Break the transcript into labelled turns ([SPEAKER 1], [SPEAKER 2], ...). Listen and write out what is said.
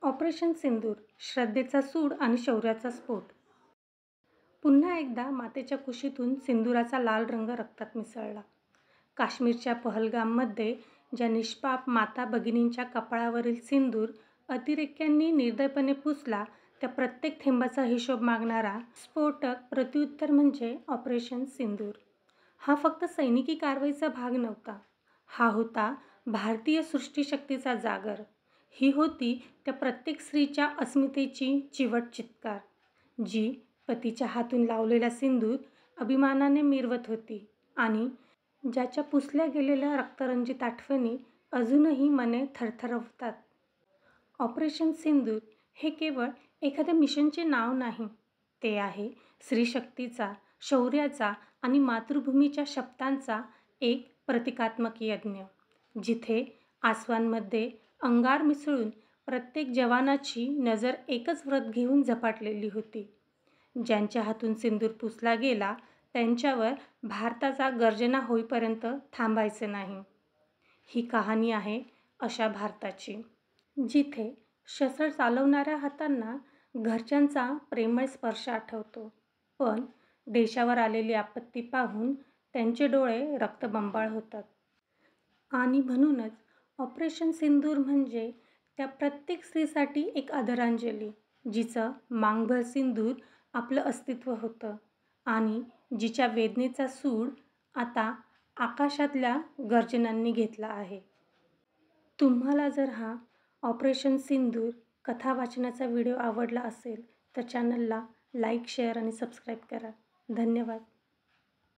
[SPEAKER 1] Operation सिंदूर, श्रद्धेचा सूड आणि शौर्याचा स्फोट. पुन्हा एकदा मातेच्या कुशीतून सिंदुराचा लाल रंग रक्तात मिसळला. काश्मीरच्या पहलगाममध्ये ज्या निष्पाप माता भगिनींच्या कपाळावरील सिंदूर अतिरेक्यांनी निर्दयपणे पुसला, त्या प्रत्येक थेंबाचा हिशोब मागणारा स्फोटक प्रत्युत्तर म्हणजे ऑपरेशन सिंदूर. हा फक्त सैनिकी कारवाईचा भाग नव्हता. हा होता भारतीय सृष्टीशक्तीचा जागर. ही होती त्या प्रत्येक स्त्रीच्या अस्मितेची चिवट चित्कार, जी पतीच्या हातून लावलेला सिंदूर अभिमानाने मिरवत होती आणि ज्याच्या पुसल्या गेलेल्या रक्तरंजित आठवणी अजूनही मने थरथरवतात. ऑपरेशन सिंदूर हे केवळ एखाद्या मिशनचे नाव नाही, ते आहे स्त्रीशक्तीचा, शौर्याचा आणि मातृभूमीच्या शपथांचा एक प्रतिकात्मक यज्ञ, जिथे आसवांमध्ये अंगार मिसळून प्रत्येक जवानाची नजर एकच व्रत घेऊन झपाटलेली होती. ज्यांच्या हातून सिंदूर पुसला गेला, त्यांच्यावर भारताचा गर्जना होईपर्यंत थांबायचे नाही. ही कहाणी आहे अशा भारताची, जिथे शस्त्र चालवणाऱ्या हातांना घरच्यांचा प्रेमळ स्पर्श आठवतो, पण देशावर आलेली आपत्ती पाहून त्यांचे डोळे रक्तबंबाळ होतात. आणि म्हणूनच ऑपरेशन सिंदूर म्हणजे त्या प्रत्येक स्त्रीसाठी एक आदरांजली, जिचं मांगभर सिंदूर आपलं अस्तित्व होतं आणि जिच्या वेदनेचा सूड आता आकाशातल्या गर्जनांनी घेतला आहे. तुम्हाला जर हा ऑपरेशन सिंदूर कथा वाचनाचा व्हिडिओ आवडला असेल तर चॅनलला लाईक, शेअर आणि सबस्क्राईब करा. धन्यवाद.